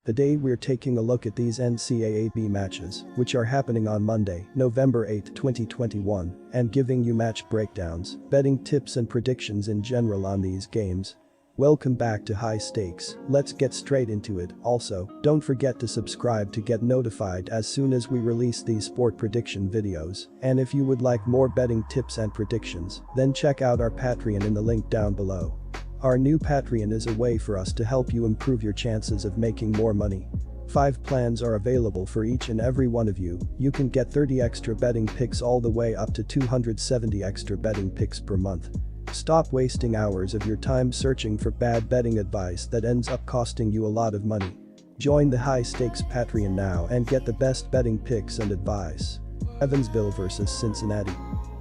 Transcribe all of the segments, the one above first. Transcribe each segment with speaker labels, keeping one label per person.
Speaker 1: Today we're taking a look at these NCAAB matches, which are happening on Monday, November 8, 2021, and giving you match breakdowns, betting tips and predictions in general on these games. Welcome back to High Stakes, let's get straight into it. Also, don't forget to subscribe to get notified as soon as we release these sport prediction videos, and if you would like more betting tips and predictions, then check out our Patreon in the link down below. Our new Patreon is a way for us to help you improve your chances of making more money. 5 plans are available for each and every one of you. You can get 30 extra betting picks all the way up to 270 extra betting picks per month. Stop wasting hours of your time searching for bad betting advice that ends up costing you a lot of money. Join the High Stakes Patreon now and get the best betting picks and advice. Evansville vs Cincinnati.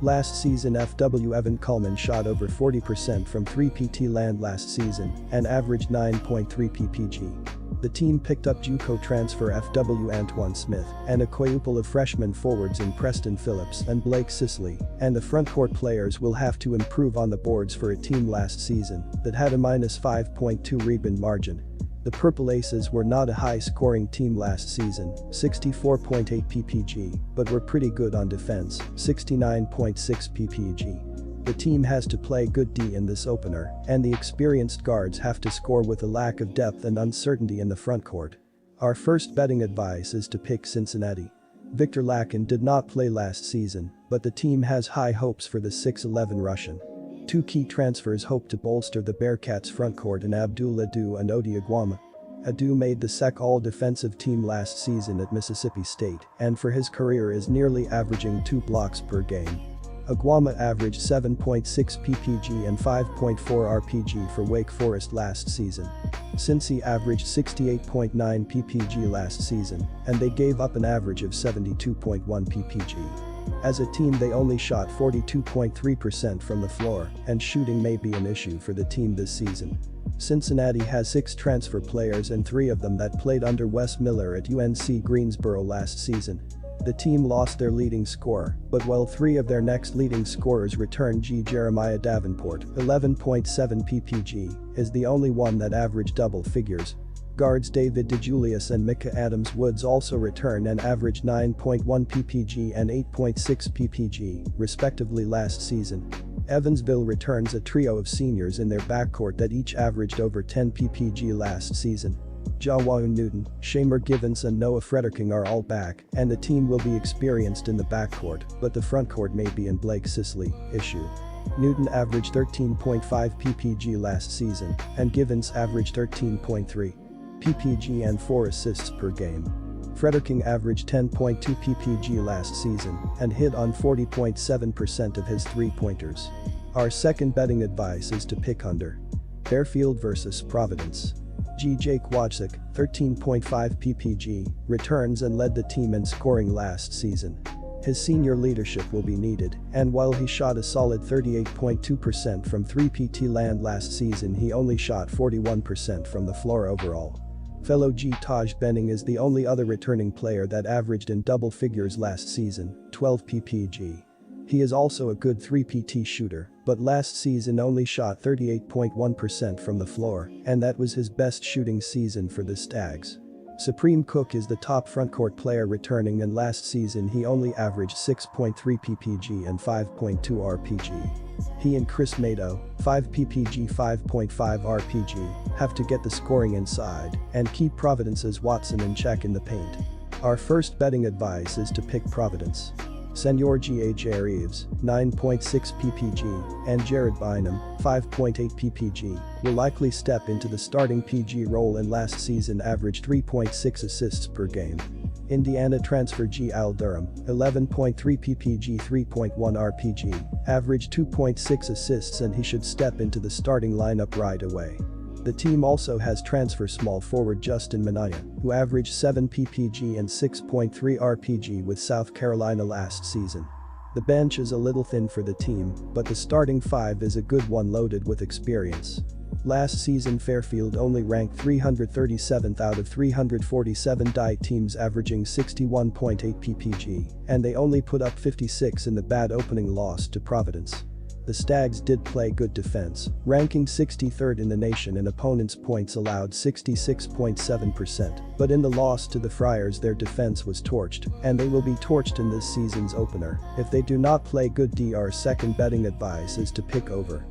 Speaker 1: Last season FW Evan Coleman shot over 40% from 3 PT land last season and averaged 9.3 ppg. The team picked up JUCO transfer FW Antoine Smith and a quadruple of freshman forwards in Preston Phillips and Blake Sisley, and the frontcourt players will have to improve on the boards for a team last season that had a -5.2 rebound margin. The Purple Aces were not a high-scoring team last season, 64.8 ppg, but were pretty good on defense, 69.6 ppg. The team has to play good D in this opener, and the experienced guards have to score with a lack of depth and uncertainty in the frontcourt. Our first betting advice is to pick Cincinnati. Victor Lakin did not play last season, but the team has high hopes for the 6'11 Russian. 2 key transfers hope to bolster the Bearcats' frontcourt in Abdul Adu and Odi Agwama. Adu made the SEC All-Defensive team last season at Mississippi State and for his career is nearly averaging 2 blocks per game. Agwama averaged 7.6 ppg and 5.4 rpg for Wake Forest last season. Cincy averaged 68.9 ppg last season, and they gave up an average of 72.1 ppg. As a team they only shot 42.3% from the floor, and shooting may be an issue for the team this season. Cincinnati has 6 transfer players and 3 of them that played under Wes Miller at UNC Greensboro last season. The team lost their leading scorer, but while 3 of their next leading scorers returned, Jeremiah Davenport, 11.7 ppg, is the only one that averaged double figures. Guards David DeJulius and Micah Adams Woods also return and averaged 9.1 ppg and 8.6 ppg, respectively last season. Evansville returns a trio of seniors in their backcourt that each averaged over 10 ppg last season. Jawan Newton, Shamer Givens and Noah Frederking are all back, and the team will be experienced in the backcourt, but the frontcourt may be in Blake Sisley issue. Newton averaged 13.5 ppg last season, and Givens averaged 13.3 ppg and 4 assists per game. Frederking averaged 10.2 ppg last season and hit on 40.7% of his 3-pointers. Our second betting advice is to pick under Fairfield vs Providence. Jake Wojcik, 13.5 ppg, returns and led the team in scoring last season. His senior leadership will be needed, and while he shot a solid 38.2% from 3 PT land last season, he only shot 41% from the floor overall. Fellow Taj Benning is the only other returning player that averaged in double figures last season, 12 ppg. He is also a good 3 PT shooter, but last season only shot 38.1% from the floor, and that was his best shooting season for the Stags. Supreme Cook is the top frontcourt player returning, and last season he only averaged 6.3 ppg and 5.2 rpg. He and Chris Mado, 5 ppg 5.5 rpg, have to get the scoring inside and keep Providence's Watson in check in the paint. Our first betting advice is to pick Providence. Senor G.A.J. Reeves, 9.6 ppg, and Jared Bynum, 5.8 ppg, will likely step into the starting PG role and last season averaged 3.6 assists per game. Indiana transfer G. Al Durham, 11.3 ppg 3.1 rpg, averaged 2.6 assists and he should step into the starting lineup right away. The team also has transfer small forward Justin Minaya, who averaged 7 ppg and 6.3 rpg with South Carolina last season. The bench is a little thin for the team, but the starting 5 is a good one loaded with experience. Last season Fairfield only ranked 337th out of 347 DI teams averaging 61.8 ppg, and they only put up 56 in the bad opening loss to Providence. The Stags did play good defense, ranking 63rd in the nation in opponents' points allowed 66.7%, but in the loss to the Friars their defense was torched, and they will be torched in this season's opener if they do not play good. Our second betting advice is to pick over.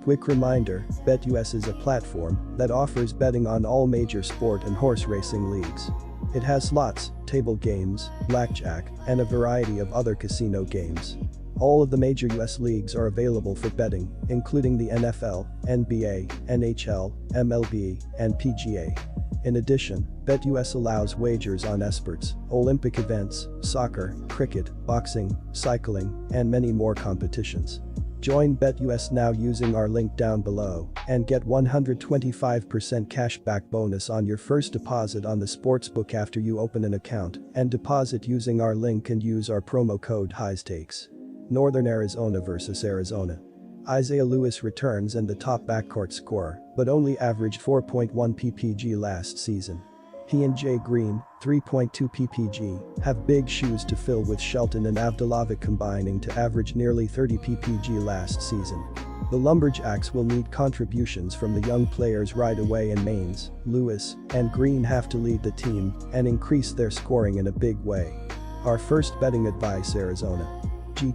Speaker 1: Quick reminder, BetUS is a platform that offers betting on all major sport and horse racing leagues. It has slots, table games, blackjack, and a variety of other casino games. All of the major US leagues are available for betting, including the NFL, NBA, NHL, MLB, and PGA. In addition, BetUS allows wagers on esports, Olympic events, soccer, cricket, boxing, cycling, and many more competitions. Join BetUS now using our link down below and get 125% cashback bonus on your first deposit on the sportsbook after you open an account and deposit using our link and use our promo code HIGHSTAKES. Northern Arizona vs Arizona. Isaiah Lewis returns and the top backcourt scorer, but only averaged 4.1 ppg last season. He and Jay Green, 3.2 ppg, have big shoes to fill with Shelton and Avdilovic combining to average nearly 30 ppg last season. The Lumberjacks will need contributions from the young players right away, and Maines, Lewis, and Green have to lead the team and increase their scoring in a big way. Our first betting advice: Arizona.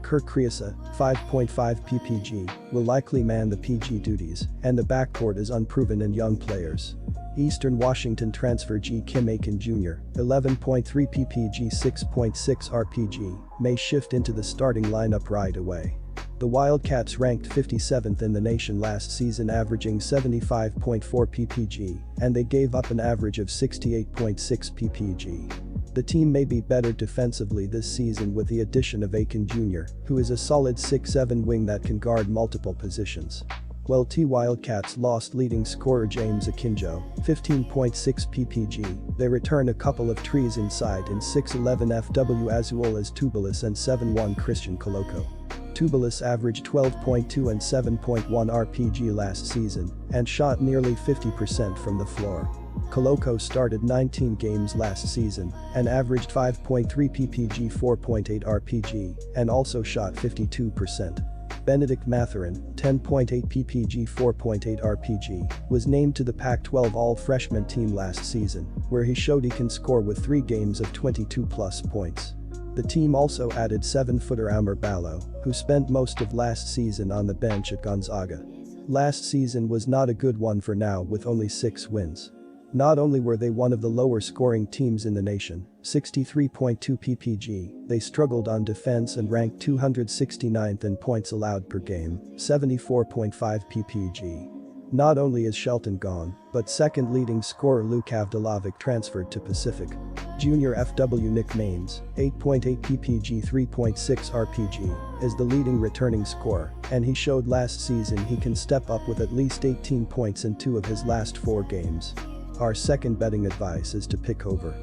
Speaker 1: Kirk Kriisa, 5.5 ppg, will likely man the PG duties, and the backcourt is unproven in young players. Eastern Washington transfer Kim Aiken Jr., 11.3 ppg 6.6 rpg, may shift into the starting lineup right away. The Wildcats ranked 57th in the nation last season, averaging 75.4 ppg, and they gave up an average of 68.6 ppg. The team may be better defensively this season with the addition of Aiken Jr., who is a solid 6'7" wing that can guard multiple positions. Wildcats lost leading scorer James Akinjo, 15.6 ppg, they return a couple of trees inside in 6'11" FW as well as Tubelis and 7'1" Christian Coloco. Tubelis averaged 12.2 and 7.1 rpg last season and shot nearly 50% from the floor. Coloco started 19 games last season and averaged 5.3 ppg 4.8 rpg and also shot 52%. Benedict Mathurin, 10.8 ppg 4.8 rpg, was named to the Pac-12 All-Freshman team last season, where he showed he can score with 3 games of 22-plus points. The team also added 7-footer Amr Ballo, who spent most of last season on the bench at Gonzaga. Last season was not a good one for now with only 6 wins. Not only were they one of the lower scoring teams in the nation, 63.2 ppg, they struggled on defense and ranked 269th in points allowed per game, 74.5 ppg. Not only is Shelton gone, but second leading scorer Luke Avdilovic transferred to Pacific. Junior FW Nick Maines, 8.8 ppg 3.6 rpg, is the leading returning scorer, and he showed last season he can step up with at least 18 points in 2 of his last 4 games. Our second betting advice is to pick over.